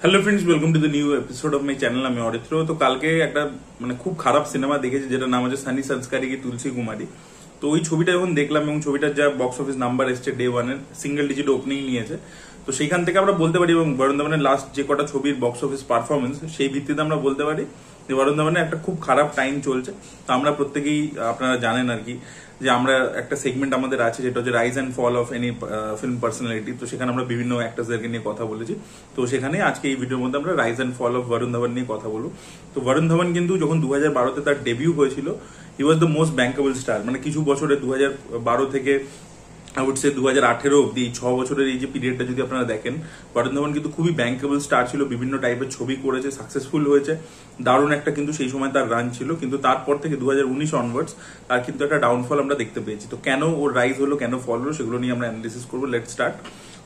Hello friends, welcome to the new episode of my channel. আমি অরিত্র। তো কালকে একটা খুব খারাপ সিনেমা দেখেছি, যেটা নাম হচ্ছে সানি সংস্কারি কি তুলসী কুমারী। তো ওই ছবিটা যখন দেখলাম এবং ছবিটার যা বক্স অফিস নাম্বার এসছে ডে ওয়ানের, সিঙ্গেল ডিজিট ওপেনিং নিয়েছে। তো সেইখান থেকে আমরা বলতে পারি, এবং বরুণ ধাওয়ানের লাস্ট যে কটা ছবির বক্স অফিস পারফরমেন্স, সেই ভিত্তিতে আমরা বলতে পারি যে বরুণ ধাওয়ানের একটা খুব খারাপ টাইম চলছে। তো আমরা প্রত্যেকেই, আপনারা জানেন আর কি, যে আমরা একটা সেগমেন্ট আমাদের আছে যেটা হচ্ছে rise and fall of any film personality. তো সেখানে আমরা বিভিন্ন অ্যাক্টার্সদেরকে নিয়ে কথা বলেছি। তো সেখানে আজকে এই ভিডিওর মধ্যে আমরা rise and fall of Varun Dhawan নিয়ে কথা বলবো। তো বরুণ ধাওয়ান কিন্তু যখন 2012-তে তার ডেবিউ হয়েছিল, হি ওয়াজ দ্য মোস্ট ব্যাঙ্কেবল স্টার। কিছু বছরে 2012 থেকে আই উড সে 2018 অব্দি, এই 6 বছরের এই যে পিরিয়ডটা যদি আপনারা দেখেন, বরুণ ধাওয়ান কিন্তু খুবই ব্যাঙ্কেবল স্টার ছিল। বিভিন্ন টাইপের ছবি করেছে, সাকসেসফুল হয়েছে, দারুণ একটা কিন্তু সেই সময় তার রান ছিল। কিন্তু তারপর থেকে 2019 অনওয়ার্ডস তার কিন্তু একটা ডাউনফল আমরা দেখতে পেয়েছি। তো কেন ওর রাইজ হলো, কেন ফল হলো, সেগুলো নিয়ে আমরা অ্যানালিসিস করবো। Let's start.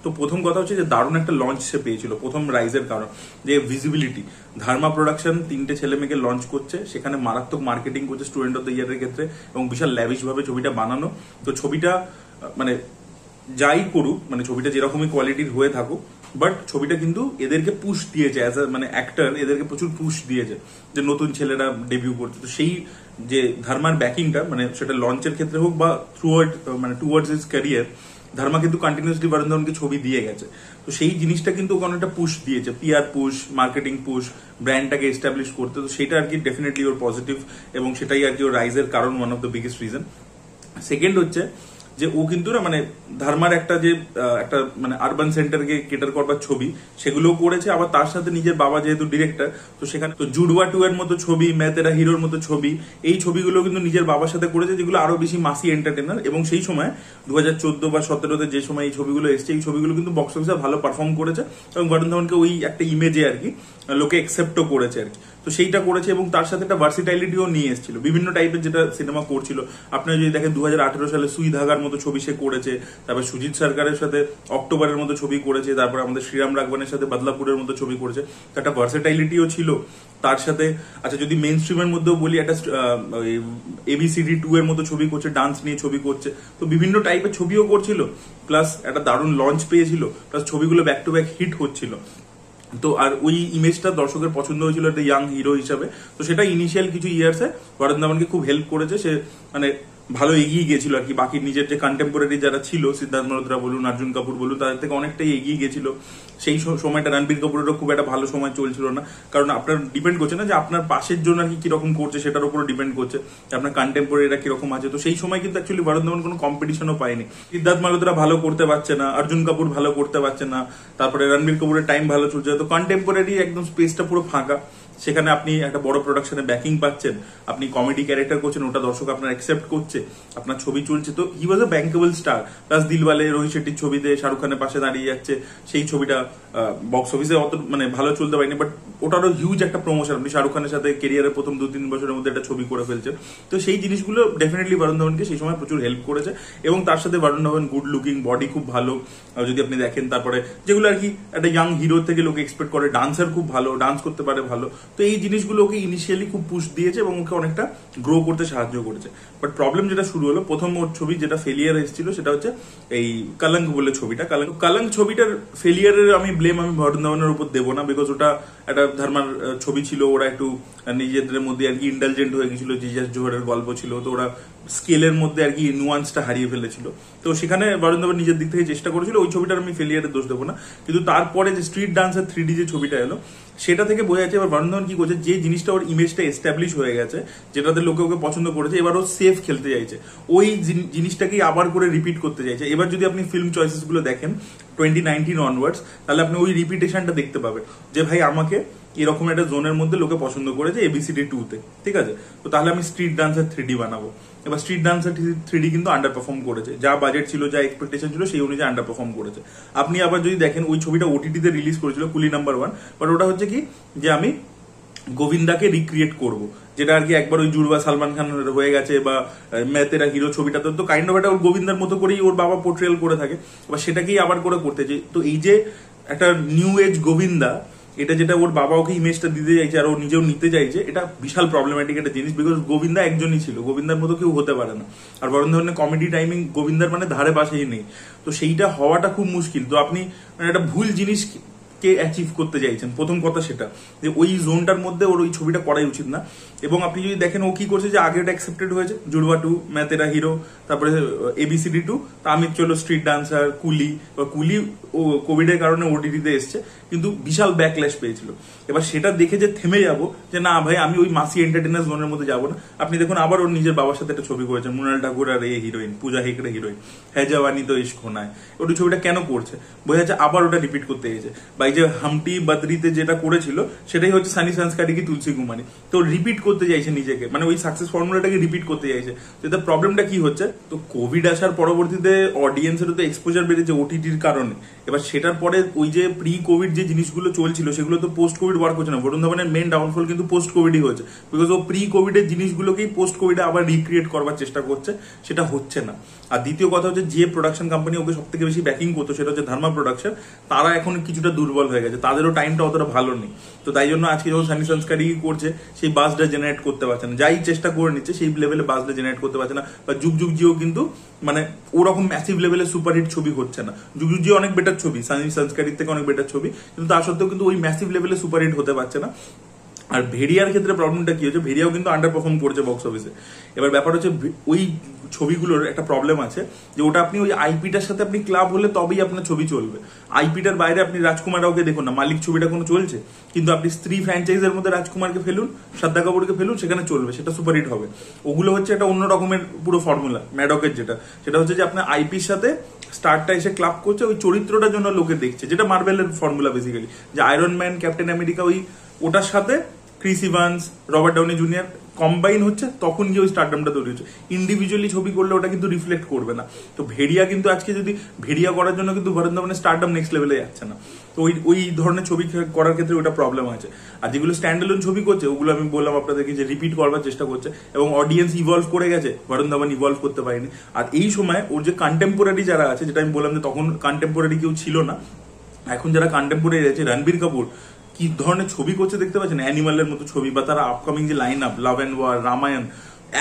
তো প্রথম কথা হচ্ছে যে দারুণ একটা লঞ্চ সে পেয়েছিল প্রথম রাইজের কারণ, যে ভিজিবিলিটি। ধর্মা প্রোডাকশন 3টে ছেলে মেয়েকে লঞ্চ করছে, সেখানে মারাত্মক মার্কেটিং করছে স্টুডেন্ট অফ দ্য ইয়ারের ক্ষেত্রে, এবং বিশাল ল্যাভিশ ভাবে ছবিটা বানানো। তো ছবিটা যাই করুক, ছবিটা যেরকমই কোয়ালিটির হয়ে থাকুক, বাট ছবিটা কিন্তু এদেরকে পুশ দিয়েছে অ্যাজ অ্যাক্টর, এদেরকে প্রচুর পুশ দিয়েছে যে নতুন ছেলেরা ডেবিউ করছে। তো সেই যে ধর্মার ব্যাকিংটা, সেটা লঞ্চের ক্ষেত্রে হোক বা টুয়ার্ডস হিজ ক্যারিয়ার, ধর্মা কিন্তু কন্টিনিউসলি বরুণ ধাওয়ানকে ছবি দিয়ে গেছে। তো সেই জিনিসটা কিন্তু ওখানে একটা পুশ দিয়েছে, পিআর পুশ, মার্কেটিং পুশ, ব্র্যান্ডটাকে এস্টাবলিশ করতে। তো সেটা আর কি ডেফিনেটলি ওর পজিটিভ, এবং সেটাই আর কি ওর রাইজের কারণ, one of the biggest reason. Second হচ্ছে যে ও কিন্তু ধর্মার একটা যে একটা আরবান সেন্টারকে কেটার করবার ছবি, সেগুলোও করেছে। আবার তার সাথে নিজের বাবা যেহেতু ডিরেক্টর, তো সেখানে তো জুডওয়া 2 এর মতো ছবি, मैं तेरा হিরোর মতো ছবি, এই ছবিগুলো কিন্তু নিজের বাবার সাথে করেছে, যেগুলো আরো বেশি মাসি এন্টারটেনার। এবং সেই সময় 2014 বা 2017-তে যে সময় এই ছবিগুলো এসছে, এই ছবিগুলো কিন্তু বক্স অফিসে ভালো পারফর্ম করেছে, এবং বরুণ ধাওয়ানকে ওই একটা ইমেজে আর কি লোকে একসেপ্টও করেছে আর কি। তো সেইটা করেছে, এবং তার সাথে একটা ভার্সিটাইলিটিও নিয়ে এসেছিল বিভিন্ন টাইপের যেটা সিনেমা করছিল। আপনারা যদি দেখেন 2018 সালে সুই ধাগার মতো ছবি সে করেছে, তারপর সুজিত সরকারের সাথে অক্টোবরের মতো ছবি করেছে, তারপর আমাদের শ্রীরাম রাঘবানের সাথে বদলাপুরের মতো ছবি করেছে। তো একটা ভার্সিটাইলিটিও ছিল তার সাথে। আচ্ছা, যদি মেইন স্ট্রিমের মধ্যেও বলি, একটা ABCD 2 এর মতো ছবি করছে, ডান্স নিয়ে ছবি করছে। তো বিভিন্ন টাইপের ছবিও করছিল, প্লাস একটা দারুণ লঞ্চ পেয়েছিল, প্লাস ছবিগুলো ব্যাক টু ব্যাক হিট হচ্ছিল। তো আর ওই ইমেজটা দর্শকের পছন্দ হয়েছিল একটা ইয়াং হিরো হিসাবে। তো সেটা ইনিশিয়াল কিছু ইয়ার্সে বরুণ ধাওয়ানকে খুব হেল্প করেছে। সে ভালো এগিয়ে গিয়েছিল আর কি, বাকি নিজের যে কন্টেম্পোরারি যারা ছিল, সিদ্ধার্থ মালহোত্রা বলুন, অর্জুন কাপুর বলুন, তাদের থেকে অনেকটাই এগিয়ে গেছিল। সেই সময়টা রণবীর কাপুরেরও খুব একটা ভালো সময় চলছিল না, কারণ আপনার ডিপেন্ড করছে না যে আপনার পাশের জন্য আর কি কিরকম করছে, সেটার উপরও ডিপেন্ড করছে আপনার কন্টেম্পোরারিরা কিরকম আছে। তো সেই সময় কিন্তু অ্যাকচুয়ালি বরুণ ধাওয়ান কোনো কম্পিটিশনও পায়নি। সিদ্ধার্থ মালহোত্রা ভালো করতে পারছে না, অর্জুন কাপুর ভালো করতে পারছে না, তারপরে রণবীর কাপুরের টাইম ভালো চলছে। তো কন্টেম্পোরারি একদম স্পেসটা পুরো ফাঁকা। সেখানে আপনি একটা বড় প্রোডাকশনে ব্যাকিং পাচ্ছেন, আপনি কমেডি ক্যারেক্টার করছেন, ওটা দর্শক আপনার অ্যাকসেপ্ট করছে, আপনার ছবি চলছে। তো হি ওয়াজ আ ব্যাঙ্কেবল স্টার। প্লাস দিলওয়ালে রোহিত শেট্টির ছবিতে শাহরুখ খানের পাশে দাঁড়িয়ে যাচ্ছে, সেই ছবিটা বক্স অফিসে অত ভালো চলতে পারেনি, বাট ওটারও হিউজ একটা প্রমোশন। আপনি শাহরুখ খানের সাথে কেরিয়ারের প্রথম 2-3 বছরের মধ্যে একটা ছবি করে ফেলছেন। তো সেই জিনিসগুলো ডেফিনেটলি বরুণ ধাওয়ানকে সেই সময় প্রচুর হেল্প করেছে। এবং তার সাথে Varun Dhawan good looking, body খুব ভালো যদি আপনি দেখেন। তারপরে যেগুলো আর কি একটা ইয়াং হিরো থেকে লোকে এক্সপেক্ট করে, ডান্সার খুব ভালো, ডান্স করতে পারে ভালো। তো এই জিনিসগুলো ওকে ইনিশিয়ালি খুব পুশ দিয়েছে এবং ওকে অনেকটা গ্রো করতে সাহায্য করেছে। বাট প্রবলেম যেটা শুরু হলো, প্রথম ওর ছবি যেটা ফেলিয়ার এসেছিল, সেটা হচ্ছে এই কলঙ্ক বলে ছবিটা। কলঙ্ক ছবিটার ফেলিয়ারের আমি বরুণ ধাওয়ানের উপর দেবো না, বিকজ ওটা একটা ধর্মার ছবি ছিল। ওরা একটু নিজেদের মধ্যে আর কি ইন্টেলিজেন্ট হয়ে গেছিল, জিজাস জোহরের গল্প ছিল। তো ওরা স্কেলের মধ্যে আর কি নুয়ান্সটা হারিয়ে ফেলেছিল। তো সেখানে বরুণ ধাওয়ান নিজের দিক থেকে চেষ্টা করেছিল, ওই ছবিটার আমি ফেলিয়ারের দোষ দেবো না। কিন্তু তারপরে যে স্ট্রিট ডান্সের 3D যে ছবিটা এলো, সেটা থেকে বোঝা যাচ্ছে এবার বরুণ ধাওয়ান কি করছে, যে জিনিসটা ওর ইমেজটা এস্টাবলিশ হয়ে গেছে, যেটাতে লোকে ওকে পছন্দ করেছে, এবার ও সেফ খেলতে চাইছে, ওই জিনিসটাকেই আবার করে রিপিট করতে চাইছে। এবার যদি আপনি ফিল্ম চয়েসেস গুলো দেখেন 2019 অনওয়ার্ডস, তাহলে আপনি ওই রিপিটেশনটা দেখতে পাবেন, যে ভাই আমাকে এরকম একটা জোনের মধ্যে লোকে পছন্দ করেছে ABCD 2-তে, ঠিক আছে, তো তাহলে আমি স্ট্রিট ডান্সার 3D বানাবো। এবার স্ট্রিট ডান্সার 3D কিন্তু আন্ডার পারফর্ম করেছে, যা বাজেট ছিল, যা এক্সপেকটেশন ছিল, সেই অনুযায়ী আন্ডার পারফর্ম করেছে। আপনি আবার যদি দেখেন, ওই ছবিটা OTT-তে রিলিজ করেছিল, কুলি নাম্বার 1, বাট ওটা হচ্ছে কি, যে আমি গোবিন্দাকে রিক্রিয়েট করব, যেটা আর কি একবার ওই জুড়বা সালমান খান হয়ে গেছে, বা मैं तेरा হিরো ছবিটা তো কাইন্ড অফ একটা ওর গোবিন্দার মতো করেই ওর বাবা পোর্ট্রেল করে থাকে, এবার সেটাকেই আবার করে করতে চাই। তো এই যে একটা নিউ এজ গোবিন্দা, এটা যেটা ওর বাবা ওকে ইমেজটা দিতে চাইছে আর ও নিজেও নিতে চাইছে, এটা বিশাল প্রবলেম্যাটিক একটা জিনিস। বিকজ গোবিন্দা একজনই ছিল, গোবিন্দার মতো কেউ হতে পারে না। আর বরুণ ধাওয়ানের কমেডি টাইমিং গোবিন্দার ধারে পাশেই নেই। তো সেইটা হওয়াটা খুব মুশকিল। তো আপনি একটা ভুল জিনিস কে অ্যাচিভ করতে চাইছেন, প্রথম কথা সেটা, যে ওই জোনটার মধ্যে ওর ওই ছবিটা করাই উচিত না। এবং আপনি যদি দেখেন ও কি করছে, যে আগে ওটা অ্যাকসেপ্টেড হয়েছে, জুড়বা 2, मैं तेरा হিরো, তারপরে ABCD 2, তামির চলো স্ট্রিট ডান্সার, কুলি ও কোভিড এর কারণে ওটিটিতে এসছে, কিন্তু বিশাল ব্যাকল্যাশ পেয়েছিল। এবার সেটা দেখে যে থেমে যাবো, যে না ভাই আমি ওই মাসি এন্টারটেইনার জোনের মধ্যে যাবো না। আপনি দেখুন আবার ওর নিজের বাবার সাথে একটা ছবি করেছেন, মৃণাল ঠাকুর আর এই হিরোইন পূজা হেগড়ে হিরোইন, হ্যাঁ জওয়ানি তো ইশক হোনা হ্যায়। ওই ছবিটা কেন করছে, বোঝা যাচ্ছে আবার ওটা রিপিট করতে গেছে। বা এই যে হামটি বদরিতে যেটা করেছিল সেটাই হচ্ছে সানি সংস্কারি কি তুলসী কুমারী, তো রিপিট করতে চাইছে নিজেকে, মানে ওই সাকসেস ফর্মুলাটাকে রিপিট করতে চাইছে। তো এতে প্রবলেমটা কি হচ্ছে, তো কোভিড আসার পরবর্তীতে অডিয়েন্সের তো এক্সপোজার বেড়েছে ওটিটির কারণে। এবার সেটার পরে ওই যে প্রি কোভিড যে জিনিসগুলো চলছিল সেগুলো তো পোস্ট কোভিড ওয়ার্ক হচ্ছে না। বরুণ ধাওয়ানের মেন ডাউনফল কিন্তু পোস্ট কোভিডই হচ্ছে, বিকজ ও প্রি কোভিডের জিনিসগুলোকেই পোস্ট কোভিডে আবার রিক্রিয়েট করবার চেষ্টা করছে, সেটা হচ্ছে না। আর দ্বিতীয় কথা হচ্ছে, যে প্রোডাকশন কোম্পানি ওকে সব থেকে বেশি ব্যাকিং করতো সেটা হচ্ছে ধর্মা প্রোডাকশন, তারা এখন কিছুটা দুর্বল হয়ে গেছে, তাদেরও টাইমটা অতটা ভালো নেই। তো তাই জন্য আজকে যখন সানি সংস্কারি করছে, সেই বাসটা জেনারেট করতে পারছে না, যাই চেষ্টা করে নিচ্ছে সেই লেভেলে বাসটা জেনারেট করতে পারছে না। বা যুগ যুগ জিও কিন্তু মানে ওরকম ম্যাসিভ লেভেলে সুপারহিট ছবি হচ্ছে না। যুগ যুগ জিও অনেক বেটার ছবি, সানি সংস্কারির থেকে অনেক বেটার ছবি, কিন্তু তা সত্ত্বেও কিন্তু ওই ম্যাসিভ লেভেলে সুপারহিট হতে পারছে না। আর ভেরিয়ার ক্ষেত্রে প্রবলেমটা কি হচ্ছে, ভেরিয়াও কিন্তু আন্ডার পারফর্ম করছে বক্স অফিসে। এবার ব্যাপার হচ্ছে ওই ছবিগুলোর একটা প্রবলেম আছে, যে ওটা আপনি ওই আইপিটার সাথে আপনি ক্লাব হলে তবেই আপনার ছবি চলবে। আইপিটার বাইরে আপনি রাজকুমার রাওকে দেখুন না, মালিক ছবিটা কোনো চলছে, কিন্তু আপনি স্ত্রী ফ্র্যাঞ্চাইজের মধ্যে রাজকুমারকে ফেলুন, শ্রদ্ধা কাপুরকে ফেলুন, সেখানে চলবে, সেটা সুপারহিট হবে। ওগুলো হচ্ছে একটা অন্য রকমের পুরো ফর্মুলা ম্যাডকের, সেটা হচ্ছে যে আপনার আইপির সাথে স্টারটা এসে ক্লাব করছে, ওই চরিত্রটার জন্য লোকে দেখছে, যেটা মার্ভেলের ফর্মুলা বেসিক্যালি, যে আয়রন ম্যান, ক্যাপ্টেন আমেরিকা, ওটার সাথে Chris Evans, Robert Downey junior combine হচ্ছে, তখন গিয়ে ওই স্টারডামটা তৈরি হচ্ছে। ইন্ডিভিজুয়ালি ছবি করলে ওটা কিন্তু রিফ্লেক্ট করবে না। তো ভেরিয়া কিন্তু আজকে যদি ভেরিয়া করার জন্য কিন্তু বরুণ ধাওয়ানের স্টারডাম নেক্সট লেভেলে যাচ্ছে না। তো ওই ধরনের ছবি করার ক্ষেত্রে ওটা প্রবলেম আছে। আর যেগুলো স্ট্যান্ডএলোন ছবি করছে ওগুলো আমি বললাম আপনাদেরকে যে রিপিট করবার চেষ্টা করছে, এবং অডিয়েন্স ইভলভ করে গেছে, বরুণ ধাওয়ান ইভলভ করতে পারেনি। আর এই সময় ওর যে কন্টেম্পোরারি যারা আছে, যেটা আমি বললাম যে তখন কন্টেম্পোরারি কেউ ছিল না, এখন যারা কন্টেম্পোরারি আছে, রণবীর কাপুর কি ধরনের ছবি করছে দেখতে পাচ্ছেন, অ্যানিমালের মতো ছবি, বা তারা আপকামিং যে line up love and war, Ramayana,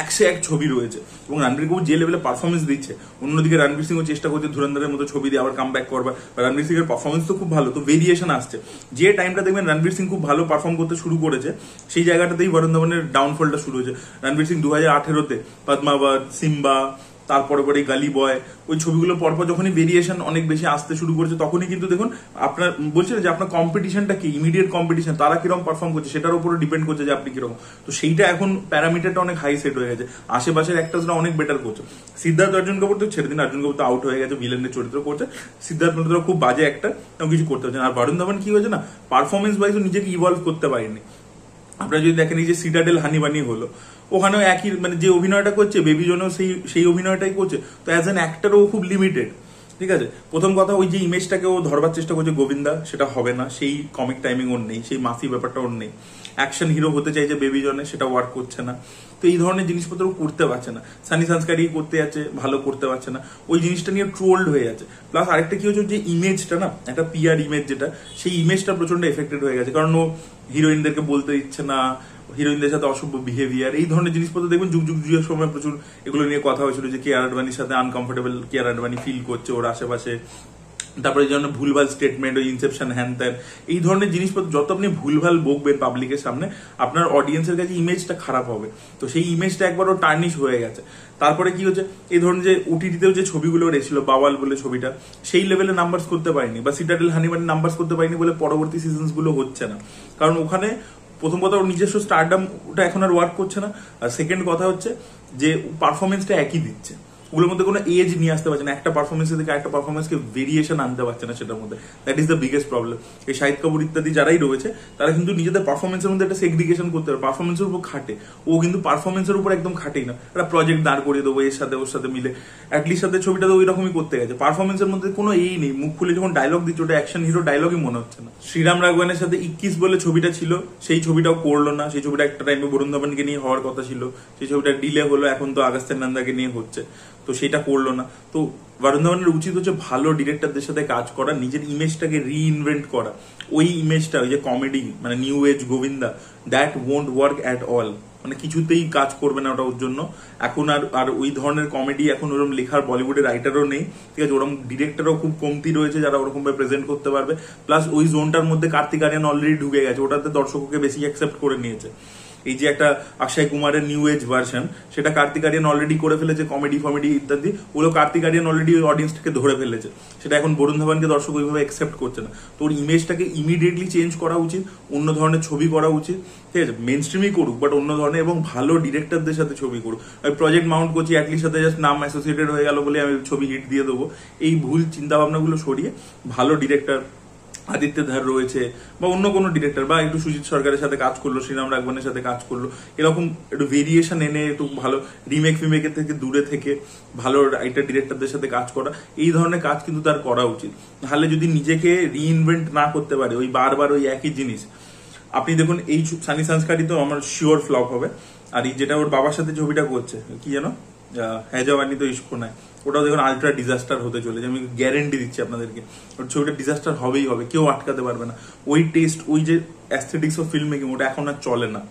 101 ছবি রয়েছে। এবং রণবীর কাপুর যে লেভেলে পারফরমেন্স দিচ্ছে, অন্যদিকে রণবীর সিংও চেষ্টা করছে ধুরন্ধরের মতো ছবি দিয়ে আবার কাম ব্যাক করবার। রণবীর সিং এর পারফরমেন্স তো খুব ভালো, তো ভেরিয়েশন আসছে। যে টাইমটা দেখবেন রণবীর সিং খুব ভালো পারফর্ম করতে শুরু করেছে, সেই জায়গাটাতেই বরুণ ধাওয়ানের ডাউনফলটা শুরু হয়েছে। রণবীর সিং 2018-তে পদ্মাবত, সিম্বা, তারপরে পরে গালি বয়, ওই ছবিগুলো পরপর যখনই ভেরিয়েশন অনেক বেশি আসতে শুরু করেছে, তখনই কিন্তু দেখুন আপনার বলছেন যে আপনার কম্পিটিশনটা কি, ইমিডিয়েট কম্পিটিশন, তারা কিরকম পারফর্ম করছে সেটার উপরে ডিপেন্ড করছে যে আপনি কিরকম। তো সেইটা এখন প্যারামিটারটা অনেক হাই সেট হয়ে গেছে, আশেপাশের অ্যাক্টরসরা অনেক বেটার করছে। সিদ্ধার্থ অর্জুন কাপুর তো ছেড়ে দিন, অর্জুন কাপুর তো আউট হয়ে গেছে, ভিলেনের চরিত্র করছে। সিদ্ধার্থ মালহোত্রা খুব বাজে একটা, কিছু করতে পারছে না। আর বরুণ ধাওয়ান কি হয়েছে না, পারফরমেন্স ওয়াইজ নিজেকে ইভলভ করতে পারেনি। আপনারা যদি দেখেন এই যে সিটাডেল হানিবানি হলো, ওখানেও একই, মানে যে অভিনয়টা করছে বেবি জনও সেই অভিনয়টাই করছে। তো অ্যাজ অ্যান অ্যাক্টরও খুব লিমিটেড, ঠিক আছে। প্রথম কথা, ওই যে ইমেজটাকে ও ধরবার চেষ্টা করছে গোবিন্দা, সেটা হবে না, সেই কমিক টাইমিং ওর নেই, সেই মাসি ব্যাপারটা ওর নেই। অ্যাকশন হিরো হতে চাইছে বেবি জনে, সেটা ওয়ার্ক করছে না। তো এই ধরনের জিনিসপত্র করতে পারছে না। সানি সংস্কারি করতে যাচ্ছে, ভালো করতে পারছে না, ওই জিনিসটা নিয়ে ট্রোলড হয়ে যাচ্ছে। প্লাস আরেকটা কি হচ্ছে, যে ইমেজটা না, একটা পিআর ইমেজ যেটা, সেই ইমেজটা প্রচন্ড এফেক্টেড হয়ে গেছে, কারণ ও হিরোইনদেরকে বলতে দিচ্ছে না, হিরোইনদের সাথে অসভ্য বিহেভিয়ার, এই ধরনের জিনিসপত্র দেখবেন যুগ যুগ যুগের সময় প্রচুর এগুলো নিয়ে কথা হয়েছিল, যে কেয়ার আডবাণীর সাথে আনকমফোর্টেবল কেয়ার আডবাণী ফিল করছে ওর আশেপাশে। তারপরে এই জন্য ভুলভাল স্টেটমেন্ট, ওই ইনসেপশন, হ্যান ত্যান, এই ধরনের জিনিসপত্র যত আপনি ভুলভাল বকবেন পাবলিকের সামনে, আপনার অডিয়েন্সের কাছে ইমেজটা খারাপ হবে। তো সেই ইমেজটা একবারও টার্নিশ হয়ে গেছে। তারপরে কি হচ্ছে, এই ধরনের যে ওটিটিতেও যে ছবিগুলো এসেছিল, বাওয়াল বলে ছবিটা, সেই লেভেলে নাম্বারস করতে পারেনি, বা সিটাডেল হানিবানি নাম্বারস করতে পারেনি বলে পরবর্তী সিজনস গুলো হচ্ছে না। কারণ ওখানে প্রথম কথা, ওর নিজস্ব স্টারডাম ওটা এখন আর ওয়ার্ক করছে না। আর সেকেন্ড কথা হচ্ছে যে পারফরমেন্সটা একই দিচ্ছে, ওগুলোর মধ্যে কোনো এজ নিয়ে আসতে পারছে না, একটা পারফরমেন্সের থেকে একটা পারফরমেন্সকে ভেরিয়েশন আনতে পারছে না সেটার মধ্যে। That is the biggest problem. এই শাহিদ কাপুর ইত্যাদি যারাই রয়েছে, তারা কিন্তু নিজেদের পারফরমেন্সের মধ্যে একটা সেগ্রিগেশন করতে পারে, পারফরমেন্সের উপর খাটে। ও কিন্তু পারফরমেন্সের উপর একদম খাটেই না, একটা প্রজেক্ট দাঁড় করিয়ে দেবো এর সাথে ওর সাথে মিলে, অ্যাটলিস্ট সাথে ছবিটা তো ওই রকমই করতে গেছে। পারফরমেন্সের মধ্যে কোনো এই নেই, মুখ খুলে যখন ডায়লগ দিচ্ছে ওটা অ্যাকশন হিরো ডায়লগই মনে হচ্ছে না। শ্রীরাম রাঘওয়ানের সাথে 21 বলে ছবিটা ছিল, সেই ছবিটাও করলো না। সেই ছবিটা একটা টাইমে বরুণ ধাওয়ানকে নিয়ে হওয়ার কথা ছিল, সেই ছবিটা ডিলে হলো, এখন তো আগস্তের নন্দাকে নিয়ে হচ্ছে, তো সেটা করলো না। তো বরুণ ধাওয়ানের উচিত হচ্ছে ভালো ডিরেক্টরদের সাথে কাজ করা, নিজের ইমেজটাকে রিইনভেন্ট করা। ওই ইমেজটা, ওই যে কমেডি, মানে new age Govinda, that won't work at all, মানে কিছুতেই কাজ করবে না ওটা ওর জন্য। এখন আর ওই ধরনের কমেডি এখন ওরকম লেখার বলিউডের রাইটারও নেই, ঠিক আছে, ওরকম ডিরেক্টরও খুব কমতি রয়েছে যারা ওরকম ভাবে প্রেজেন্ট করতে পারবে। প্লাস ওই জোনটার মধ্যে কার্তিক আরিয়ান অলরেডি ঢুকে গেছে, ওটাতে দর্শককে বেশি অ্যাকসেপ্ট করে নিয়েছে। এই যে একটা অক্ষয় কুমারের নিউ এজ ভার্সন, সেটা কার্তিক আরিয়ান অলরেডি করে ফেলেছে, কমেডি ফমেডি ইত্যাদি, ওগুলো কার্তিক আরিয়ান অলরেডি ওই অডিয়েন্সটাকে ধরে ফেলেছে। সেটা এখন বরুণ ধাবানকে দর্শক ওইভাবে অ্যাকসেপ্ট করছে না। তো ওর ইমেজটাকে ইমিডিয়েটলি চেঞ্জ করা উচিত, অন্য ধরনের ছবি করা উচিত, ঠিক আছে, মেন স্ট্রিমই করুক বাট অন্য ধরনের, এবং ভালো ডিরেক্টরদের সাথে ছবি করুক। ওই প্রজেক্ট মাউন্ট করছি অ্যাটলিস্ট সাথে জাস্ট নাম অ্যাসোসিয়েটেড হয়ে গেল বলে আমি ছবি হিট দিয়ে দেবো, এই ভুল চিন্তা ভাবনাগুলো সরিয়ে ভালো ডিরেক্টর আদিত্য ধার রয়েছে বা অন্য কোনো ডিরেক্টর, বা একটু সুজিত সরকারের সাথে কাজ করলো, শ্রীরাম রাঘবনের সাথে কাজ করলো, এরকম একটু ভেরিয়েশন এনে একটু ভালো রিমেক ফিমেকের থেকে দূরে থেকে ভালো রাইটার ডিরেক্টরদের সাথে কাজ করা, এই ধরনের কাজ কিন্তু তার করা উচিত। তাহলে যদি নিজেকে রিইনভেন্ট না করতে পারে ওই বারবার ওই একই জিনিস, আপনি দেখুন এই সানি সংস্কারই তো আমার শিওর ফ্লপ হবে। আর এই যেটা ওর বাবার সাথে ছবিটা করছে কি যেন হ্যাঁ জওয়ানি তো ইস্কো নাই, ওটাও দেখুন আলট্রা ডিজাস্টার হতে চলেছে, আমি গ্যারেন্টি দিচ্ছি আপনাদেরকে। ওর ছবিটা ডিজাস্টার হবেই হবে, কেউ আটকাতে পারবে না। ওই টেস্ট, ওই যে অ্যাস্থেটিক্স অফ ফিল্ম মেকিং, ওটা এখন আর চলে না,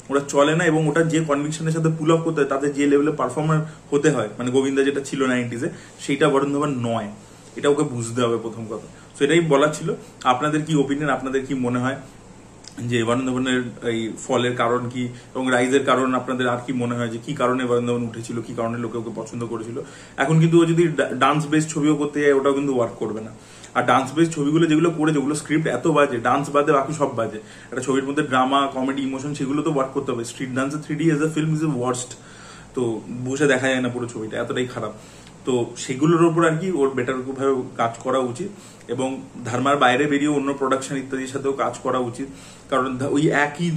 ওটা চলে না। এবং ওটা যে কনভিকশনের সাথে পুল আপ করতে হয়, তাতে যে লেভেলে পারফর্মার হতে হয়, মানে গোবিন্দা যেটা ছিল 90s-এ, সেইটা বরুণ ধাবান নয়। এটা ওকে বুঝতে হবে প্রথম কথা। তো এটাই বলার ছিল। আপনাদের কি ওপিনিয়ন, আপনাদের কি মনে হয় যে বরুণ ধাবানের এই ফলের কারণ কি, এবং রাইজের কারণ আপনাদের আর কি মনে হয়, যে কি কারণে বরুণ ধাবান উঠেছিল, কি কারণে লোকে ওকে পছন্দ করেছিল। এখন কিন্তু ও যদি ডান্স বেস ছবিও করতে যায়, ওটাও কিন্তু ওয়ার্ক করবে না। আর ডান্স বেস ছবিগুলো যেগুলো করেছে, ওগুলো স্ক্রিপ্ট এত বাজে, ডান্স বাদে বাকি সব বাজে। একটা ছবির মধ্যে ড্রামা, কমেডি, ইমোশন, সেগুলো তো ওয়ার্ক করতে হবে। স্ট্রিট ডান্সের 3D as a film is a worst, তো বসে দেখা যায় না পুরো ছবিটা, এতটাই খারাপ। তো সেগুলোর ওপর আর কি ওর বেটার ভাবে কাজ করা উচিত, এবং ধর্মার বাইরে বেরিয়ে অন্য প্রোডাকশন ইত্যাদির সাথেও কাজ করা উচিত। কারণ ওই একই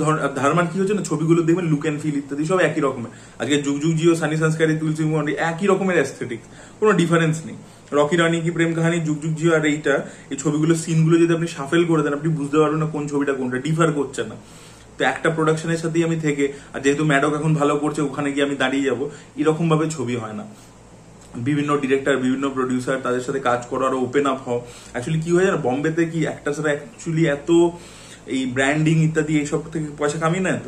ধর্মার কি হচ্ছে না, ছবিগুলো দেখবেন লুক অ্যান্ড ফিল ইত্যাদি সব একই রকমের। আজকে যুগ যুগ জিও, সানি সংস্কারী, তুলসী কুমারী, একই রকমের অ্যাস্থেটিক্স, কোনো ডিফারেন্স নেই। রকি রানী কি প্রেম কাহিনী, যুগ যুগ জিও আর এইটা, এই ছবিগুলো সিনগুলো যদি আপনি সাফেল করে দেন, আপনি বুঝতে পারবেন না কোন ছবিটা কোনটা, ডিফার করছে না। তো একটা প্রোডাকশনের সাথেই আমি থেকে, আর যেহেতু ম্যাডক এখন ভালো করছে, ওখানে গিয়ে আমি দাঁড়িয়ে যাবো, এরকম ভাবে ছবি হয় না। বিভিন্ন ডিরেক্টর, বিভিন্ন প্রডিউসার, তাদের সাথে কাজ করো, আরো ওপেন আপ হও। অ্যাকচুয়ালি কি হয় জানো, বম্বেতে কি একটা সাথে অ্যাকচুয়ালি এত এই ব্র্যান্ডিং ইত্যাদি এইসব থেকে পয়সা কামিয়ে নেয়।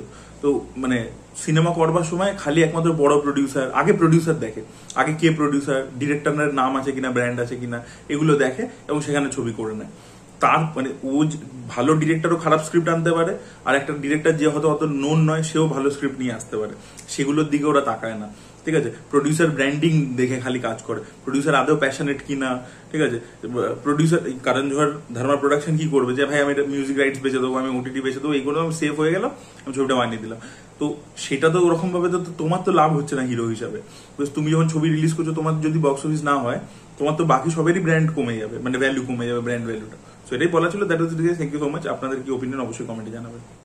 তো মানে সিনেমা করবার সময় খালি একমাত্র বড় প্রডিউসার, আগে প্রডিউসার দেখে, আগে কে প্রডিউসার, ডিরেক্টরের নাম আছে কিনা, ব্র্যান্ড আছে কিনা, এগুলো দেখে এবং সেখানে ছবি করে নেয়। তার মানে ও ভালো ডিরেক্টরও খারাপ স্ক্রিপ্ট আনতে পারে, আর একটা ডিরেক্টর যে হয়তো অত নোন নয়, সেও ভালো স্ক্রিপ্ট নিয়ে আসতে পারে, সেগুলোর দিকে ওরা তাকায় না। ঠিক আছে, প্রডিউসার ব্র্যান্ডিং দেখে খালি কাজ করে, প্রডিউসার আদৌ প্যাশনেট কিনা। ঠিক আছে, প্রডিউসার কারণ জোহর ধর্মা প্রোডাকশন কি করবে, যে ভাই আমি এটা মিউজিক রাইটস বেচে দেবো, আমি ওটিটি বেচে দেবো, এইগুলো আমি সেফ হয়ে গেলাম, আমি ছবিটা বানিয়ে দিলাম। তো সেটা তো ওরকম ভাবে তো তোমার তো লাভ হচ্ছে না হিরো হিসাবে। তুমি যখন ছবি রিলিজ করছো, তোমার যদি বক্স অফিস না হয়, তোমার তো বাকি সবেরই ব্র্যান্ড কমে যাবে, মানে ভ্যালু কমে যাবে, ব্র্যান্ড ভ্যালুটা। সো এটাই বলা ছিল। That was it. Thank you so much. আপনাদের কি ওপিনিয়ন অবশ্যই কমেন্টে জানাবেন।